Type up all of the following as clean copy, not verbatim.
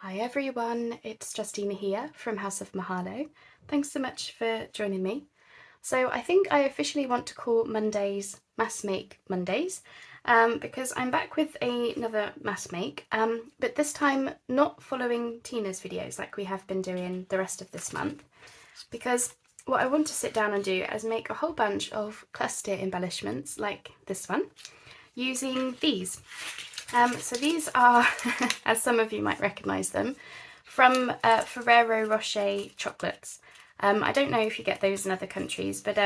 Hi everyone, it's Justina here from House of Mahalo. Thanks so much for joining me. So I think I officially want to call Mondays Mass Make Mondays because I'm back with another mass make, but this time not following Tina's videos like we have been doing the rest of this month, because what I want to sit down and do is make a whole bunch of cluster embellishments like this one using these. So these are, as some of you might recognise them, from Ferrero Rocher chocolates. I don't know if you get those in other countries, but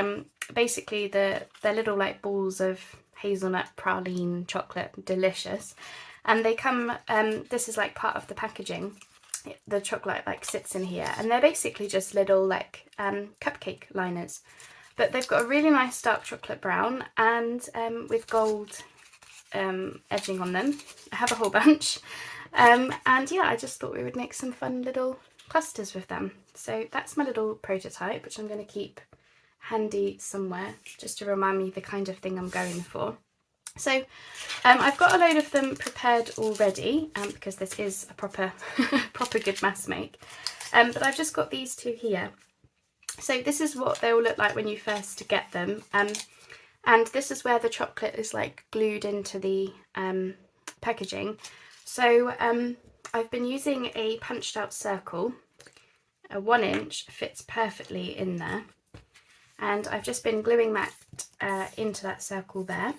basically they're little like balls of hazelnut praline chocolate, delicious. And they come, this is like part of the packaging. The chocolate like sits in here, and they're basically just little like cupcake liners. But they've got a really nice dark chocolate brown and with gold edging on them. I have a whole bunch, and yeah, I just thought we would make some fun little clusters with them. So that's my little prototype, which I'm going to keep handy somewhere just to remind me the kind of thing I'm going for. So I've got a load of them prepared already, because this is a proper good mass make, but I've just got these two here. So this is what they will look like when you first get them. And this is where the chocolate is like glued into the packaging. So I've been using a punched out circle. A 1 inch fits perfectly in there. And I've just been gluing that into that circle there.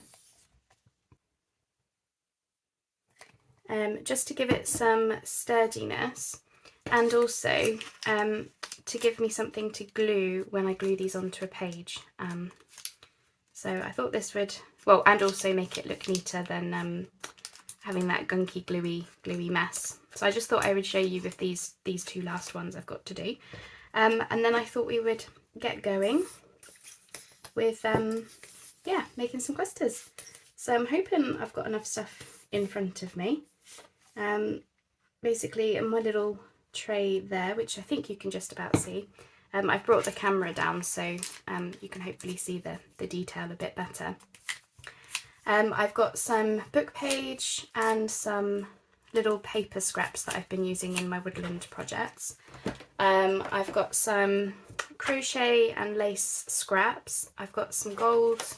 Just to give it some sturdiness, and also to give me something to glue when I glue these onto a page. So I thought this would, well, and also make it look neater than having that gunky gluey mess. So I just thought I would show you with these two last ones I've got to do. And then I thought we would get going with, yeah, making some clusters. So I'm hoping I've got enough stuff in front of me. Basically in my little tray there, which I think you can just about see. I've brought the camera down so you can hopefully see the detail a bit better. I've got some book page and some little paper scraps that I've been using in my Woodland projects. I've got some crochet and lace scraps. I've got some gold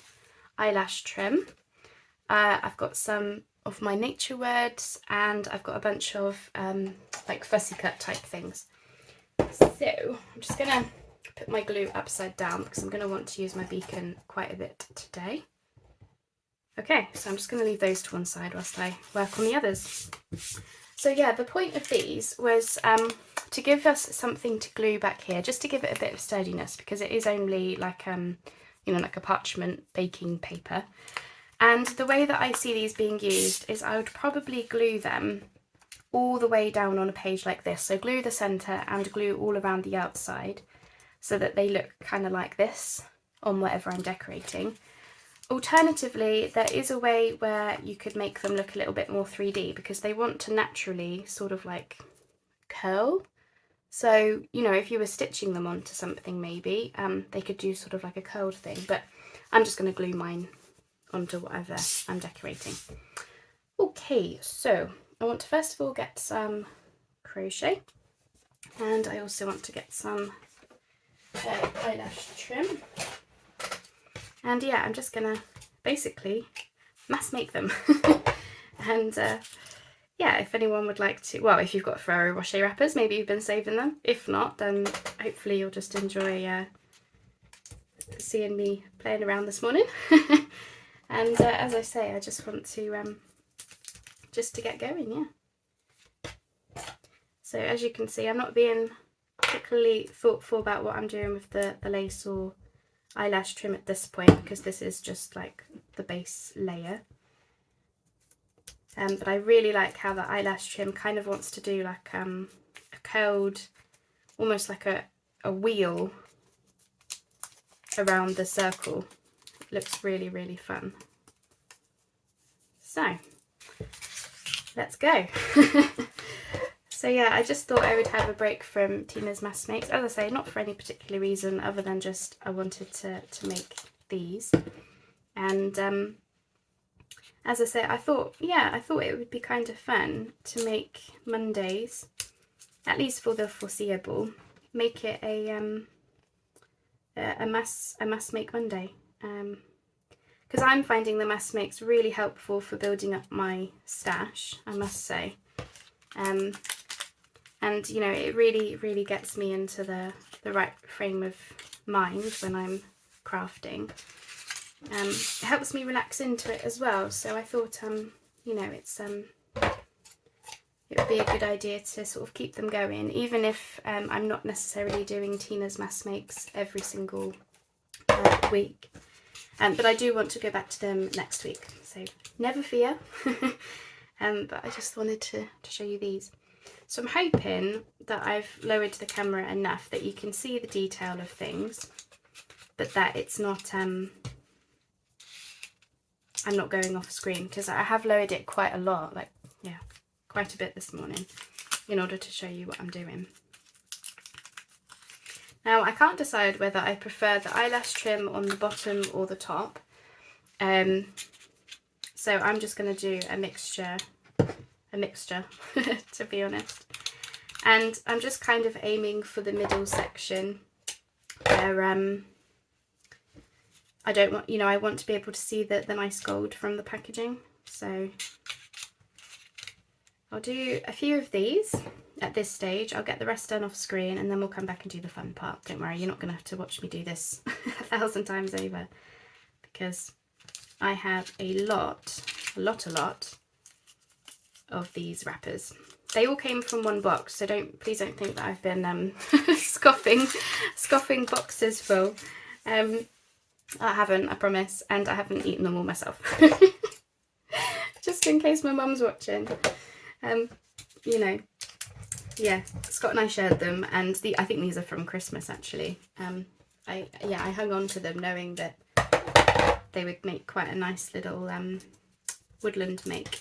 eyelash trim. I've got some of my nature words, and I've got a bunch of like fussy cut type things. So I'm just going to put my glue upside down because I'm going to want to use my beacon quite a bit today. Okay, so I'm just going to leave those to one side whilst I work on the others. So yeah, the point of these was to give us something to glue back here, just to give it a bit of sturdiness, because it is only like, you know, like a parchment baking paper. And the way that I see these being used is I would probably glue them all the way down on a page like this. So glue the centre and glue all around the outside so that they look kind of like this on whatever I'm decorating. Alternatively, there is a way where you could make them look a little bit more 3D, because they want to naturally sort of like curl. So, you know, if you were stitching them onto something maybe, they could do sort of like a curled thing, but I'm just going to glue mine onto whatever I'm decorating. Okay, so I want to first of all get some crochet, and I also want to get some eyelash trim, and yeah, I'm just gonna basically mass make them. And yeah, if anyone would like to, well, if you've got Ferrero Rocher wrappers, maybe you've been saving them. If not, then hopefully you'll just enjoy seeing me playing around this morning. And as I say, I just want to just to get going, yeah. So as you can see, I'm not being particularly thoughtful about what I'm doing with the lace or eyelash trim at this point, because this is just like the base layer. But I really like how the eyelash trim kind of wants to do like a curled, almost like a wheel around the circle. It looks really, really fun. So let's go. So yeah, I just thought I would have a break from Tina's mass makes. As I say, not for any particular reason other than just I wanted to make these. And as I say, I thought it would be kind of fun to make Mondays at least for the foreseeable, make it a mass make Monday. Because I'm finding the mass makes really helpful for building up my stash, I must say. And you know, it really gets me into the right frame of mind when I'm crafting. It helps me relax into it as well, so I thought you know, it's it would be a good idea to sort of keep them going, even if I'm not necessarily doing Tina's mass makes every single week. But I do want to go back to them next week, so never fear. But I just wanted to show you these. So I'm hoping that I've lowered the camera enough that you can see the detail of things, but that it's not, I'm not going off screen, because I have lowered it quite a lot, like, yeah, quite a bit this morning, in order to show you what I'm doing. Now, I can't decide whether I prefer the eyelash trim on the bottom or the top. So I'm just going to do a mixture, to be honest. And I'm just kind of aiming for the middle section where I don't want, you know, I want to be able to see the nice gold from the packaging. So I'll do a few of these at this stage. I'll get the rest done off screen and then we'll come back and do the fun part. Don't worry, you're not going to have to watch me do this 1,000 times over, because I have a lot of these wrappers. They all came from one box, so please don't think that I've been scoffing boxes full. I haven't, I promise, and I haven't eaten them all myself. Just in case my mum's watching. You know, yeah, Scott and I shared them, and I think these are from Christmas actually. I hung on to them knowing that they would make quite a nice little woodland make.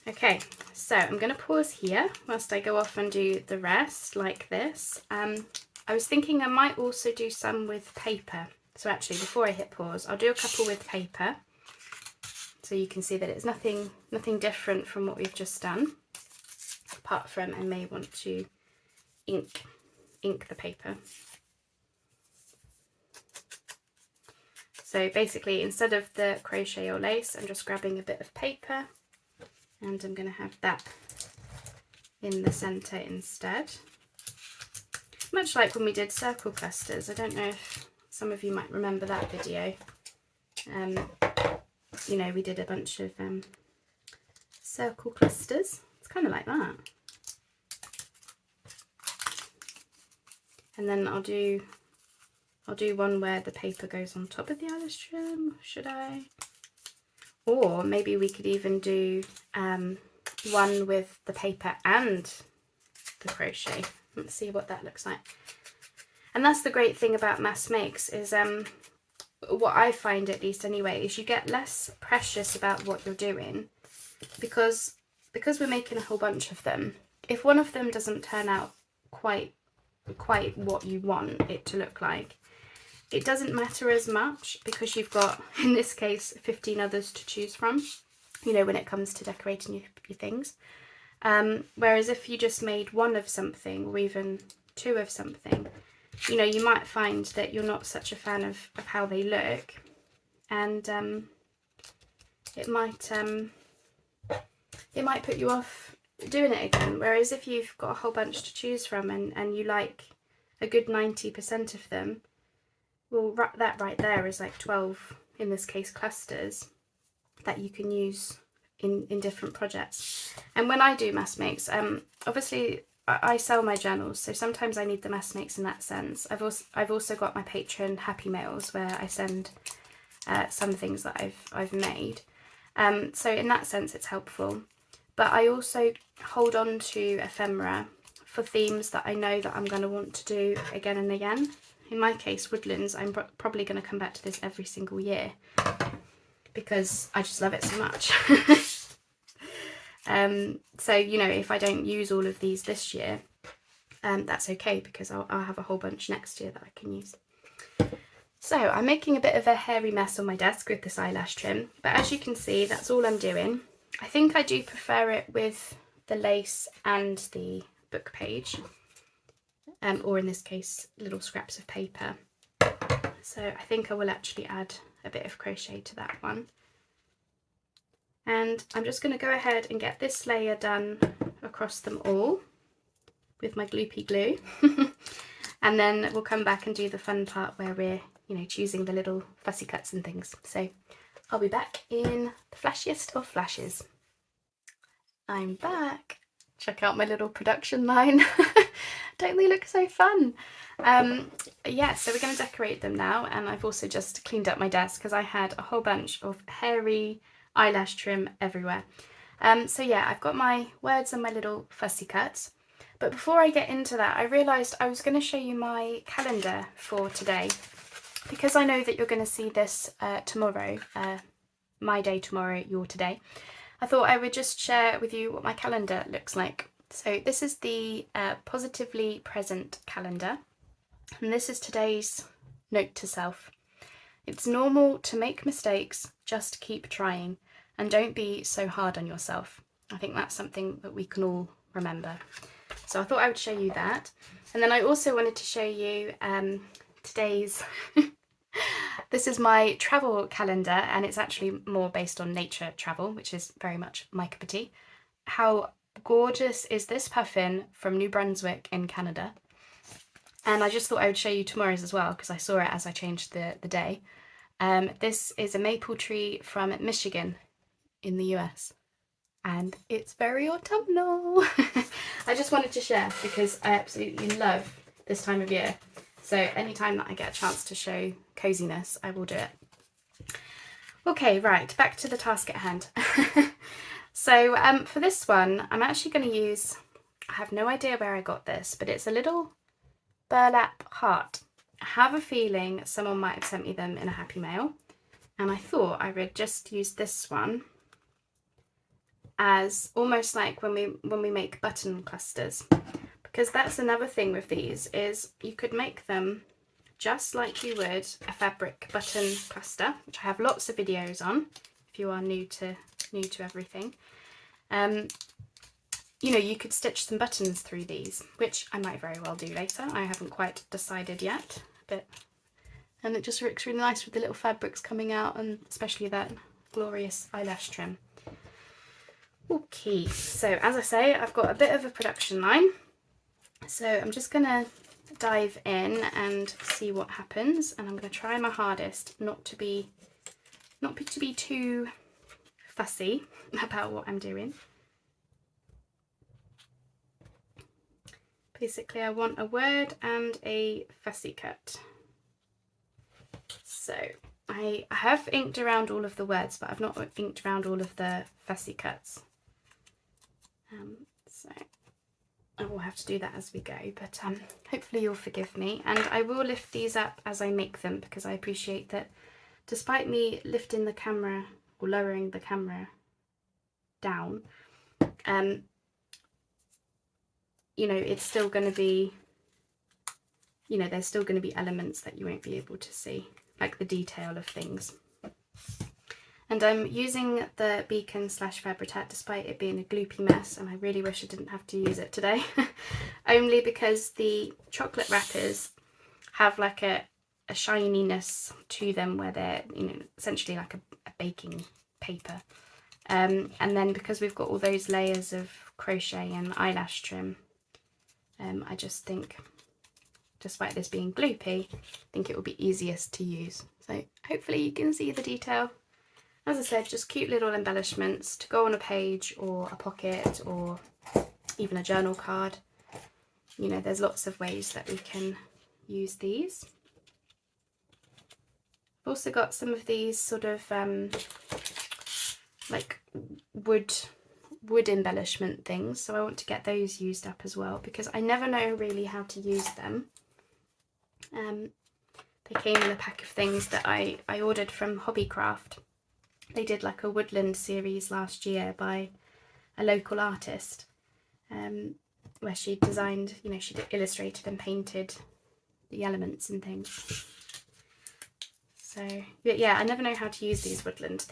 Okay, so I'm going to pause here whilst I go off and do the rest like this. I was thinking I might also do some with paper. So actually, before I hit pause, I'll do a couple with paper, so you can see that it's nothing different from what we've just done, apart from I may want to ink the paper. So basically, instead of the crochet or lace, I'm just grabbing a bit of paper, and I'm going to have that in the centre instead. Much like when we did circle clusters. I don't know if some of you might remember that video. You know, we did a bunch of circle clusters. It's kind of like that. And then I'll do one where the paper goes on top of the eyelash trim, should I? Or maybe we could even do one with the paper and the crochet. Let's see what that looks like. And that's the great thing about mass makes, is what I find, at least anyway, is you get less precious about what you're doing, because we're making a whole bunch of them. If one of them doesn't turn out quite what you want it to look like, it doesn't matter as much, because you've got, in this case, 15 others to choose from, you know, when it comes to decorating your things. Whereas if you just made one of something, or even two of something, you know, you might find that you're not such a fan of how they look, and it might put you off doing it again. Whereas if you've got a whole bunch to choose from, and you like a good 90% of them, well, that right there is like 12, in this case, clusters that you can use in different projects. And when I do mass makes, obviously I sell my journals, so sometimes I need the mass makes in that sense. I've also got my Patreon happy mails where I send some things that I've made. So in that sense it's helpful. But I also hold on to ephemera for themes that I know that I'm going to want to do again and again. In my case, woodlands, I'm probably going to come back to this every single year, because I just love it so much. So, you know, if I don't use all of these this year, that's okay, because I'll have a whole bunch next year that I can use. So I'm making a bit of a hairy mess on my desk with this eyelash trim, but as you can see, that's all I'm doing. I think I do prefer it with the lace and the book page, or in this case little scraps of paper. So I think I will actually add a bit of crochet to that one. And I'm just going to go ahead and get this layer done across them all with my gloopy glue. And then we'll come back and do the fun part where we're, you know, choosing the little fussy cuts and things. So I'll be back in the flashiest of flashes. I'm back. Check out my little production line. Don't they look so fun? Yeah, so we're going to decorate them now, and I've also just cleaned up my desk because I had a whole bunch of hairy eyelash trim everywhere. So yeah, I've got my words and my little fussy cuts. But before I get into that, I realised I was going to show you my calendar for today, because I know that you're going to see this tomorrow, my day tomorrow, your today. I thought I would just share with you what my calendar looks like. So this is the Positively Present calendar, and this is today's note to self. It's normal to make mistakes, just keep trying, and don't be so hard on yourself. I think that's something that we can all remember. So I thought I would show you that. And then I also wanted to show you today's, this is my travel calendar, and it's actually more based on nature travel, which is very much my cup of tea. How gorgeous is this puffin from New Brunswick in Canada? And I just thought I would show you tomorrow's as well, because I saw it as I changed the day. This is a maple tree from Michigan in the US, and it's very autumnal. I just wanted to share because I absolutely love this time of year. So anytime that I get a chance to show coziness, I will do it. Okay, right, back to the task at hand. So for this one, I'm actually going to use, I have no idea where I got this, but it's a little burlap heart. I have a feeling someone might have sent me them in a happy mail, and I thought I would just use this one as almost like when we make button clusters, because that's another thing with these, is you could make them just like you would a fabric button cluster, which I have lots of videos on if you are new to everything. You know, you could stitch some buttons through these, which I might very well do later. I haven't quite decided yet, and it just looks really nice with the little fabrics coming out, and especially that glorious eyelash trim. Okay, so as I say, I've got a bit of a production line, so I'm just gonna dive in and see what happens, and I'm gonna try my hardest not to be too fussy about what I'm doing. Basically, I want a word and a fussy cut. So I have inked around all of the words, but I've not inked around all of the fussy cuts. So I will have to do that as we go, but hopefully you'll forgive me, and I will lift these up as I make them, because I appreciate that despite me lifting the camera or lowering the camera down, you know, it's still going to be, you know, there's still going to be elements that you won't be able to see, like the detail of things. And I'm using the Beacon / Fabri-Tac despite it being a gloopy mess, and I really wish I didn't have to use it today. Only because the chocolate wrappers have like a shininess to them where they're, you know, essentially like a baking paper. And then because we've got all those layers of crochet and eyelash trim, I just think, despite this being gloopy, I think it will be easiest to use. So hopefully you can see the detail. As I said, just cute little embellishments to go on a page or a pocket or even a journal card. You know, there's lots of ways that we can use these. I've also got some of these sort of like wood embellishment things, so I want to get those used up as well, because I never know really how to use them. They came in a pack of things that I ordered from Hobbycraft. They did like a Woodland series last year by a local artist, where she designed, you know, she illustrated and painted the elements and things. So yeah, I never know how to use these Woodland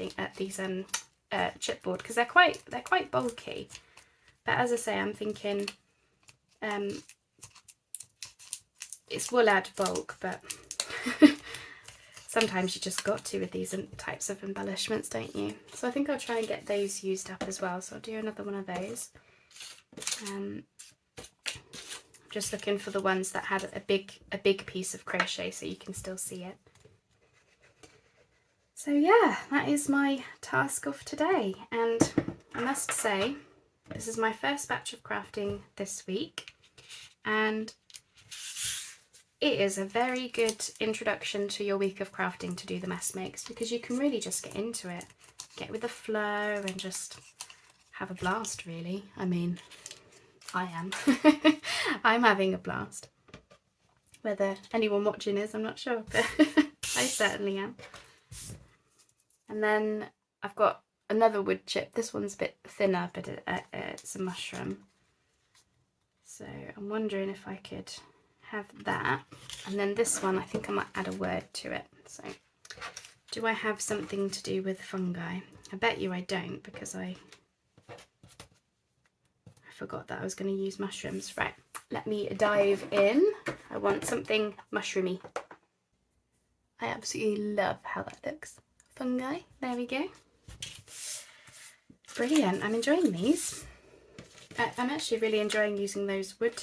chipboard, because they're quite bulky. But as I say, I'm thinking it's Woodland bulk, but sometimes you just got to with these types of embellishments, don't you? So I think I'll try and get those used up as well. So I'll do another one of those. Just looking for the ones that had a big piece of crochet so you can still see it. So yeah, that is my task of today, and I must say this is my first batch of crafting this week, and it is a very good introduction to your week of crafting to do the mess makes, because you can really just get into it, get with the flow and just have a blast really. I mean, I am. I'm having a blast. Whether anyone watching is, I'm not sure, but I certainly am. And then I've got another wood chip. This one's a bit thinner, but it's a mushroom. So I'm wondering if I could have that. And then this one, I think I might add a word to it. So do I have something to do with fungi? I bet you I don't, because I forgot that I was going to use mushrooms. Right, let me dive in. I want something mushroomy. I absolutely love how that looks. Fungi, there we go. Brilliant, I'm enjoying these. I'm actually really enjoying using those wood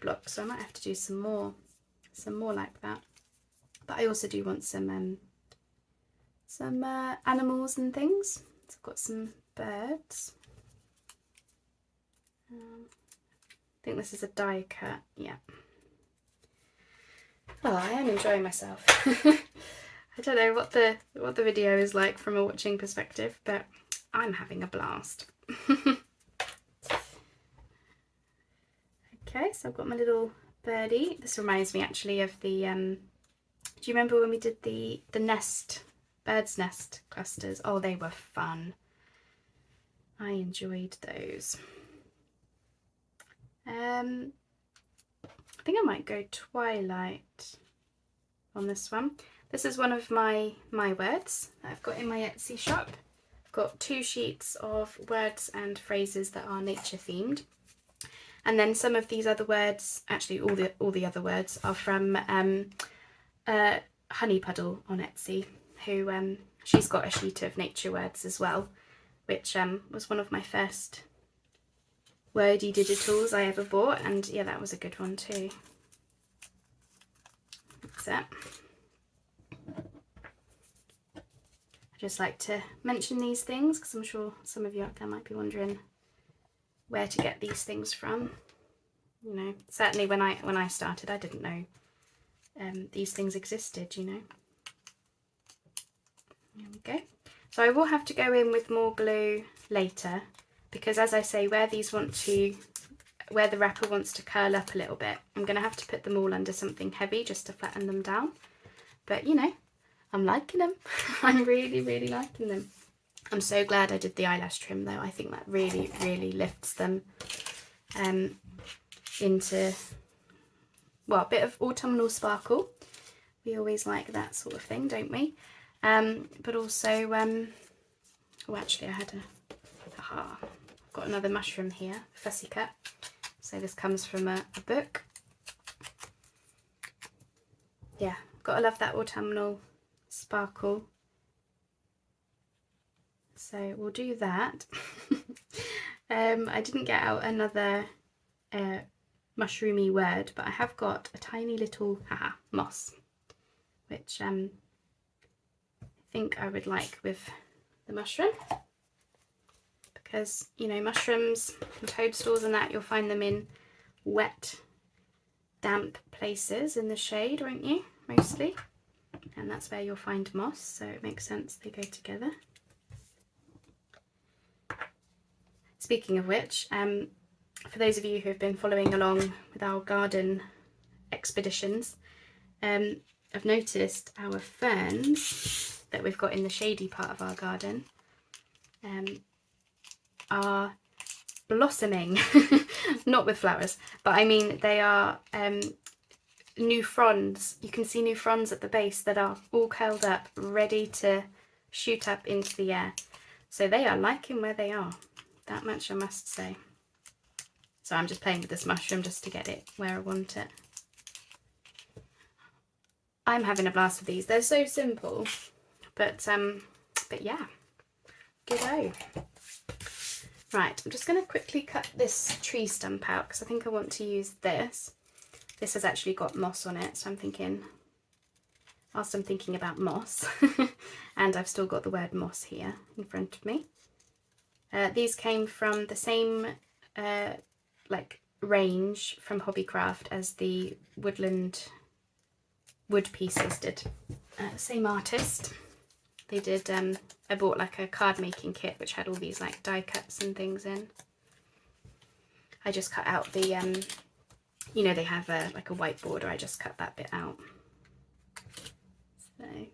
blocks, so I might have to do some more like that. But I also do want some animals and things. So I've got some birds. I think this is a die cut, yeah. Oh, I am enjoying myself. I don't know what the video is like from a watching perspective, but I'm having a blast. Okay, so I've got my little birdie. This reminds me actually of the do you remember when we did the bird's nest clusters? Oh, they were fun. I enjoyed those. I think I might go twilight on this one. This is one of my words that I've got in my Etsy shop. I've got 2 sheets of words and phrases that are nature themed. And then some of these other words, actually all the other words, are from Honey Puddle on Etsy, who she's got a sheet of nature words as well, which was one of my first wordy digitals I ever bought, and yeah, that was a good one too. That's it. I just like to mention these things because I'm sure some of you out there might be wondering where to get these things from. You know, certainly when I started, I didn't know these things existed, you know. There we go. So I will have to go in with more glue later, because as I say, where the wrapper wants to curl up a little bit, I'm going to have to put them all under something heavy just to flatten them down. But you know, I'm liking them. I'm really, really liking them. I'm so glad I did the eyelash trim though. I think that really, really lifts them into, well, a bit of autumnal sparkle. We always like that sort of thing, don't we? But also, oh, actually I had I've got another mushroom here, fussy cut. So this comes from a book. Yeah, gotta love that autumnal sparkle. So we'll do that. I didn't get out another mushroomy word, but I have got a tiny little moss, which I think I would like with the mushroom, because you know, mushrooms and toadstools and that, you'll find them in wet, damp places in the shade, won't you, mostly? And that's where you'll find moss, so it makes sense they go together. Speaking of which, for those of you who have been following along with our garden expeditions, I've noticed our ferns that we've got in the shady part of our garden are blossoming. Not with flowers, but I mean they are new fronds. You can see new fronds at the base that are all curled up, ready to shoot up into the air. So they are liking where they are. That much I must say. So I'm just playing with this mushroom just to get it where I want it. I'm having a blast with these. They're so simple, but yeah, good-o. Right, I'm just going to quickly cut this tree stump out because I think I want to use this. This has actually got moss on it, so I'm thinking, whilst I'm thinking about moss, and I've still got the word moss here in front of me. These came from the same like range from Hobbycraft as the Woodland wood pieces did. Same artist. They did, I bought like a card making kit which had all these like die cuts and things in. I just cut out the, you know, they have like a whiteboard, or I just cut that bit out.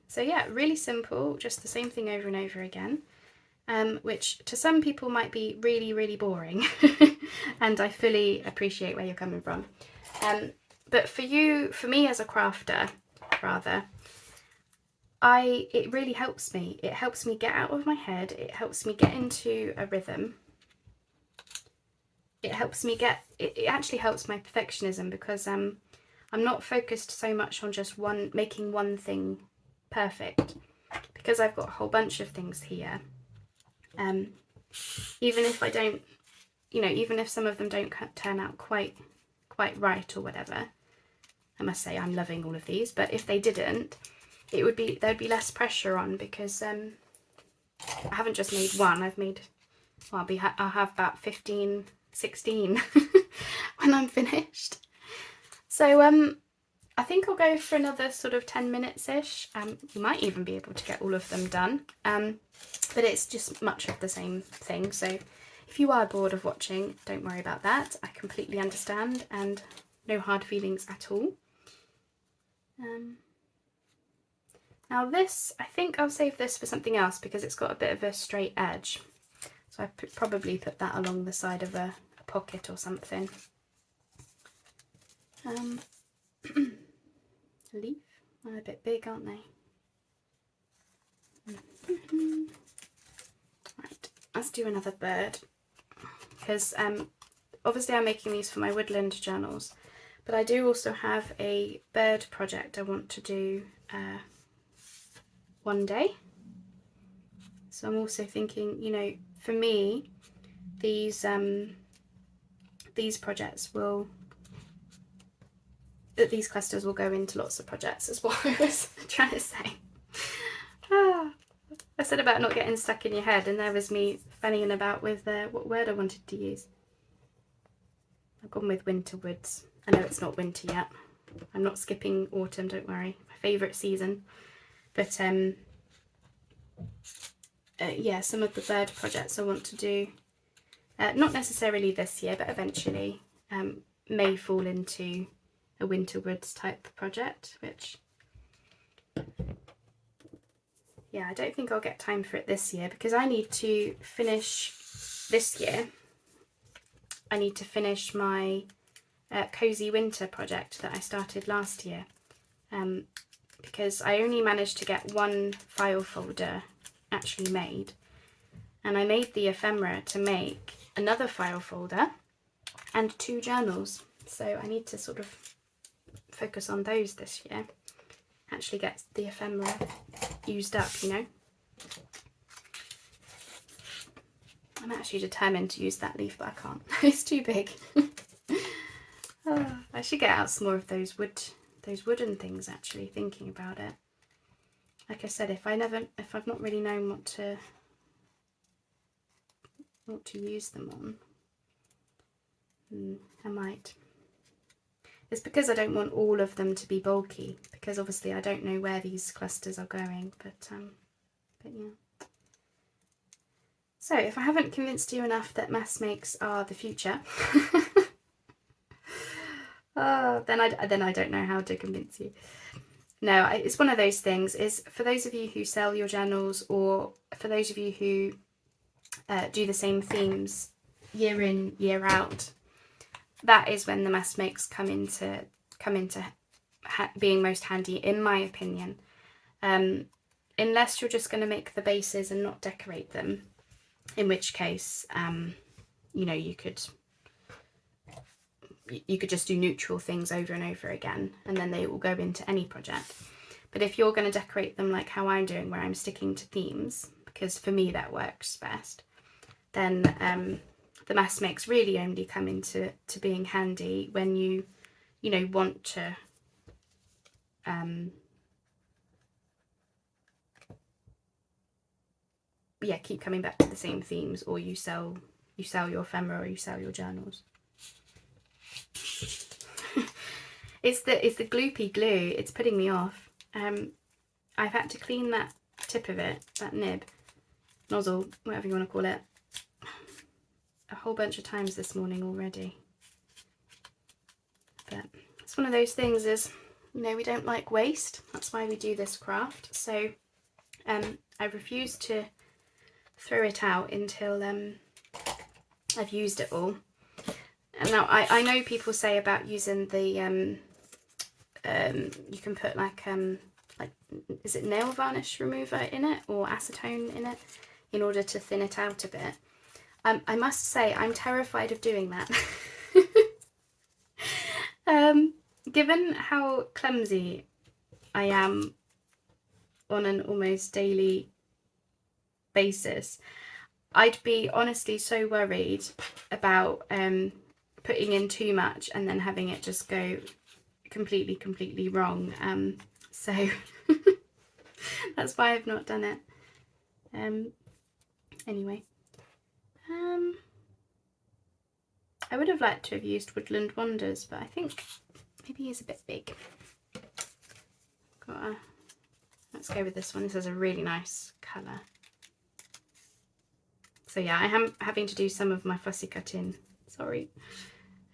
So yeah, really simple, just the same thing over and over again, which to some people might be really, really boring. And I fully appreciate where you're coming from. But for me as a crafter, rather, it really helps me. It helps me get out of my head. It helps me get into a rhythm. It helps me it actually helps my perfectionism, because I'm not focused so much on just making one thing perfect, because I've got a whole bunch of things here. Even if I don't, you know, even if some of them don't turn out quite right or whatever, I must say I'm loving all of these, but if they didn't, there'd be less pressure on, because I haven't just made one, I've made, well, I'll have about 15, 16 when I'm finished. So I think I'll go for another sort of 10 minutes-ish. You might even be able to get all of them done, but it's just much of the same thing. So if you are bored of watching, don't worry about that. I completely understand, and no hard feelings at all. Now this, I think I'll save this for something else, because it's got a bit of a straight edge. So I probably put that along the side of a pocket or something. Leaf, they're a bit big, aren't they? Right, let's do another bird, because obviously I'm making these for my Woodland journals, but I do also have a bird project I want to do one day. So I'm also thinking, you know, for me, these projects will, these clusters will go into lots of projects, is what I was trying to say. I said about not getting stuck in your head, and there was me fanning about with what word I wanted to use. I've gone with winter woods. I know it's not winter yet. I'm not skipping autumn, don't worry. My favourite season. But yeah, some of the bird projects I want to do, not necessarily this year, but eventually, may fall into a winter woods type project, which, yeah, I don't think I'll get time for it this year, because I need to finish this year. I need to finish my cozy winter project that I started last year, because I only managed to get one file folder actually made, and I made the ephemera to make another file folder and 2 journals, so I need to sort of focus on those this year, actually get the ephemera used up, you know. I'm actually determined to use that leaf, but I can't. It's too big. Oh, I should get out some more of those wooden things, actually, thinking about it. Like I said, if I've not really known what to use them on, I might. It's because I don't want all of them to be bulky, because obviously I don't know where these clusters are going, but yeah. So if I haven't convinced you enough that mass makes are the future, then I don't know how to convince you. No, it's one of those things, is for those of you who sell your journals, or for those of you who do the same themes year in, year out, that is when the mass makes come into being most handy, in my opinion. Unless you're just going to make the bases and not decorate them, in which case, you know, you could you could just do neutral things over and over again, and then they will go into any project. But if you're going to decorate them like how I'm doing, where I'm sticking to themes, because for me that works best, then the mass makes really only come into being handy when you know, want to yeah, keep coming back to the same themes, or you sell your ephemera, or you sell your journals. It's the gloopy glue. It's putting me off. I've had to clean that tip of it, that nib, nozzle, whatever you want to call it, a whole bunch of times this morning already. But it's one of those things, is, you know, we don't like waste. That's why we do this craft. So I refuse to throw it out until I've used it all. And now I know people say about using the you can put like is it nail varnish remover in it, or acetone in it, in order to thin it out a bit. I must say I'm terrified of doing that. Given how clumsy I am on an almost daily basis, I'd be honestly so worried about putting in too much and then having it just go completely wrong. So that's why I've not done it. Anyway, I would have liked to have used Woodland Wonders, but I think maybe he's a bit big. Let's go with this one. This has a really nice colour. So yeah, I am having to do some of my fussy cutting. Sorry.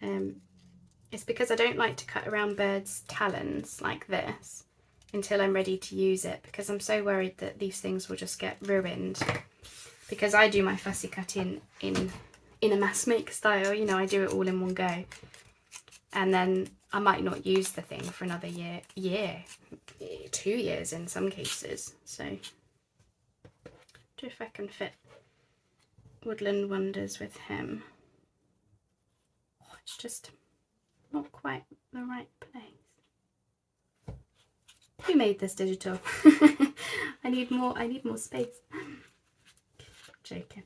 It's because I don't like to cut around birds' talons like this until I'm ready to use it, because I'm so worried that these things will just get ruined. Because I do my fussy cutting in a mass make style, you know, I do it all in one go. And then I might not use the thing for another year, 2 years in some cases. So, do if I can fit Woodland Wonders with him. Oh, it's just not quite the right place. Who made this digital? I need more space. Joking.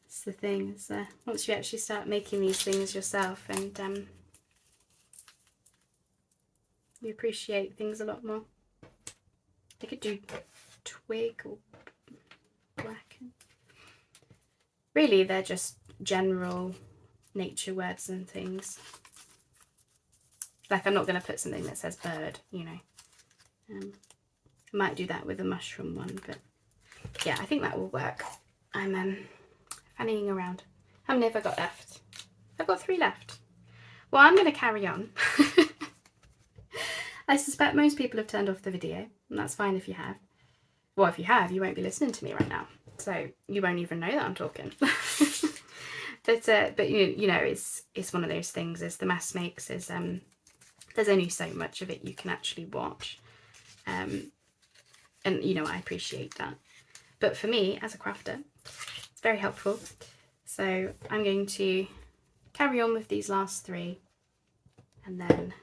It's the thing, is once you actually start making these things yourself, and you appreciate things a lot more. I could do twig or black. Really, they're just general nature words and things. Like, I'm not going to put something that says bird, you know. I might do that with a mushroom one, but yeah, I think that will work. I'm fanning around. How many have I got left? I've got 3 left. Well, I'm going to carry on. I suspect most people have turned off the video, and that's fine if you have. Well, if you have, you won't be listening to me right now, so you won't even know that I'm talking. But you know, it's one of those things. As the mass makes, is there's only so much of it you can actually watch, and you know, I appreciate that. But for me, as a crafter, it's very helpful. So I'm going to carry on with these last 3, and then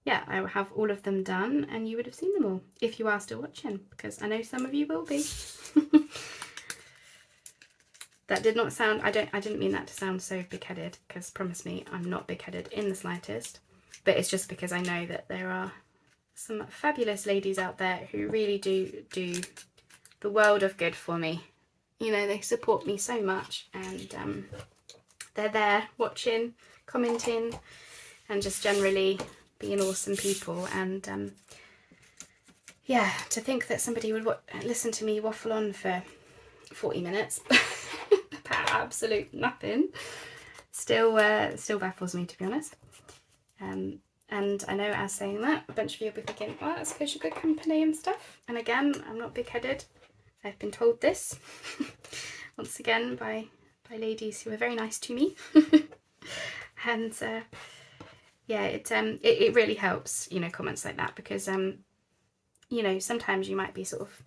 yeah, I will have all of them done, and you would have seen them all if you are still watching, because I know some of you will be. That did not sound, I didn't mean that to sound so big-headed, because promise me, I'm not big-headed in the slightest. But it's just because I know that there are some fabulous ladies out there who really do the world of good for me. You know, they support me so much, and they're there watching, commenting, and just generally being awesome people. And yeah, to think that somebody would listen to me waffle on for 40 minutes about absolute nothing still baffles me, to be honest. And I know, as saying that, a bunch of you will be thinking, well, that's because you're good company and stuff. And again, I'm not big-headed. I've been told this once again by ladies who are very nice to me. And yeah, it really helps, you know, comments like that, because you know, sometimes you might be sort of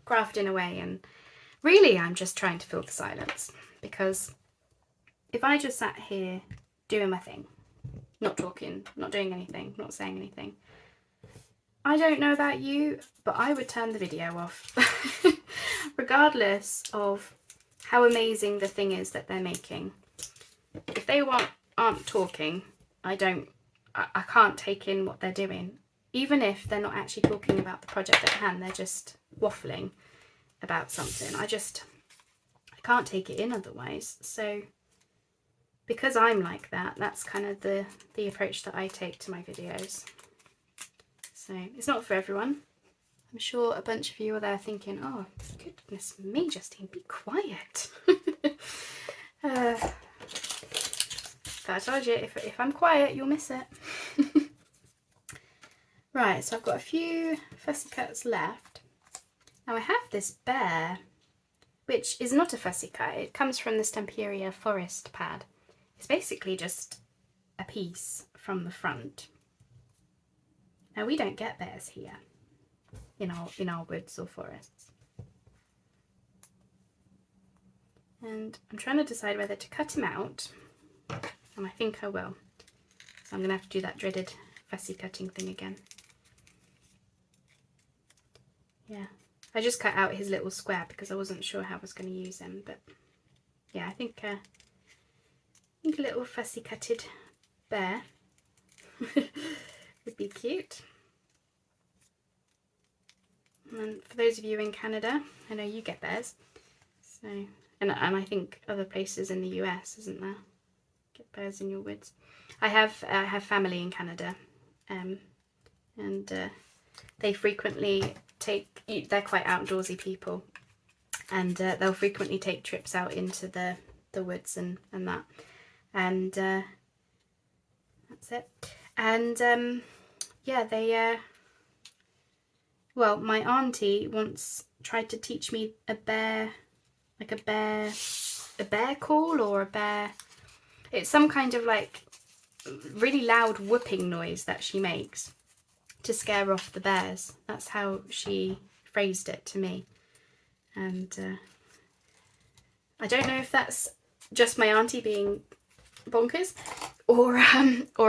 crafting away, and really I'm just trying to fill the silence. because if I just sat here doing my thing, not talking, not doing anything, not saying anything, I don't know about you, but I would turn the video off. Regardless of how amazing the thing is that they're making. If they aren't talking, I can't take in what they're doing. Even if they're not actually talking about the project at hand, they're just waffling about something. I can't take it in otherwise. So because I'm like that, that's kind of the approach that I take to my videos. So it's not for everyone. I'm sure a bunch of you are there thinking, oh, goodness me, Justine, be quiet. But I told you, if I'm quiet, you'll miss it. Right, so I've got a few fussy cuts left. Now I have this bear, which is not a fussy cut. It comes from the Stamperia Forest pad. It's basically just a piece from the front. Now we don't get bears here in our woods or forests. And I'm trying to decide whether to cut him out, and I think I will. So I'm going to have to do that dreaded fussy cutting thing again. Yeah, I just cut out his little square because I wasn't sure how I was going to use him, but yeah, I think a little fussy cutted bear would be cute. And for those of you in Canada, I know you get bears, so and I think other places in the US, isn't there? Get bears in your woods. I have family in Canada, and they frequently they're quite outdoorsy people, and they'll frequently take trips out into the woods and that, and that's it. And yeah, they well, my auntie once tried to teach me a bear call, or a bear. It's some kind of like really loud whooping noise that she makes to scare off the bears. That's how she phrased it to me. And I don't know if that's just my auntie being bonkers, or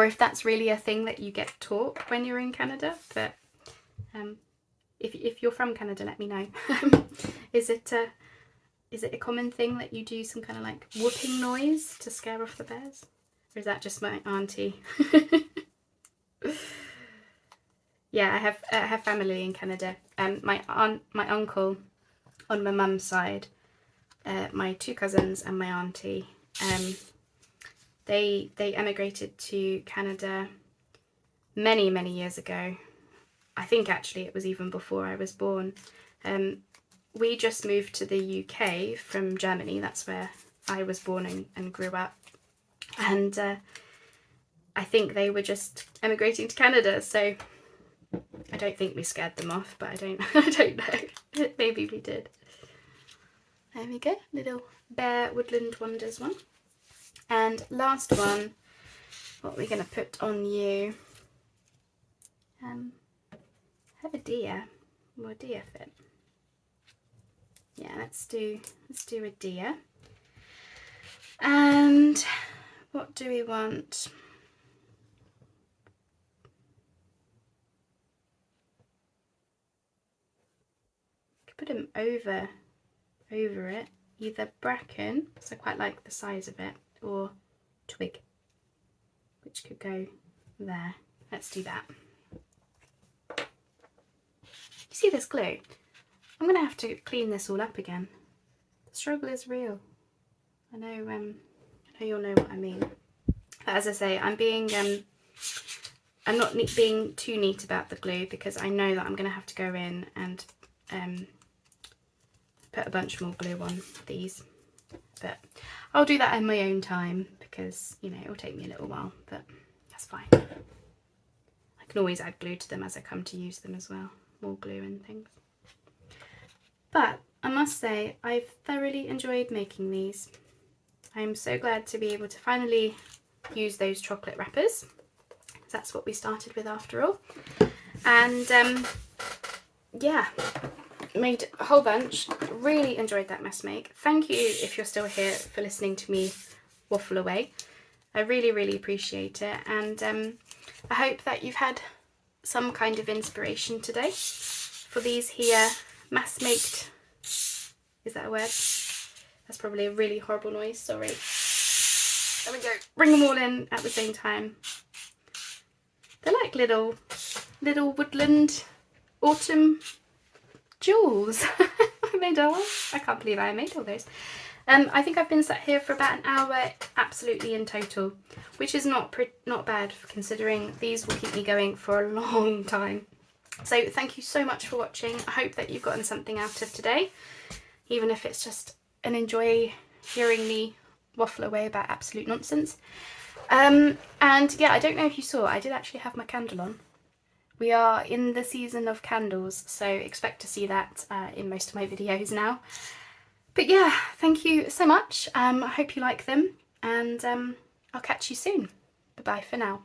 if that's really a thing that you get taught when you're in Canada. But if you're from Canada, let me know. Is it a common thing that you do some kind of like whooping noise to scare off the bears? Or is that just my auntie? Yeah, I have family in Canada. My uncle on my mum's side, my two cousins and my auntie, they emigrated to Canada many years ago. I think actually it was even before I was born. We just moved to the UK from Germany. That's where I was born and grew up. And I think they were just emigrating to Canada, so I don't think we scared them off, but I don't know. Maybe we did. There we go, little bear Woodland Wonders one. And last one, what we're going to put on you. Have a deer. Will a deer fit? Yeah, let's do a deer. And what do we want? Put him over it, either bracken, because I quite like the size of it, or twig, which could go there. Let's do that. You see this glue? I'm going to have to clean this all up again. The struggle is real. I know you'll know what I mean. But as I say, I'm not being too neat about the glue, because I know that I'm going to have to go in and put a bunch more glue on these, but I'll do that in my own time, because you know it'll take me a little while, but that's fine. I can always add glue to them as I come to use them as well, more glue and things. But I must say, I've thoroughly enjoyed making these. I'm so glad to be able to finally use those chocolate wrappers. That's what we started with after all. And yeah, made a whole bunch. Really enjoyed that mess make. Thank you if you're still here for listening to me waffle away. I really, really appreciate it, and I hope that you've had some kind of inspiration today for these here mass maked. Is that a word? That's probably a really horrible noise, sorry. There we go. Bring them all in at the same time. They're like little woodland autumn jewels. They are. I can't believe I made all those. I think I've been sat here for about an hour absolutely in total, which is not bad considering these will keep me going for a long time. So thank you so much for watching. I hope that you've gotten something out of today, even if it's just an enjoy hearing me waffle away about absolute nonsense. And yeah, I don't know if you saw, I did actually have my candle on. We are in the season of candles, so expect to see that in most of my videos now. But yeah, thank you so much. I hope you like them, and I'll catch you soon. Bye bye for now.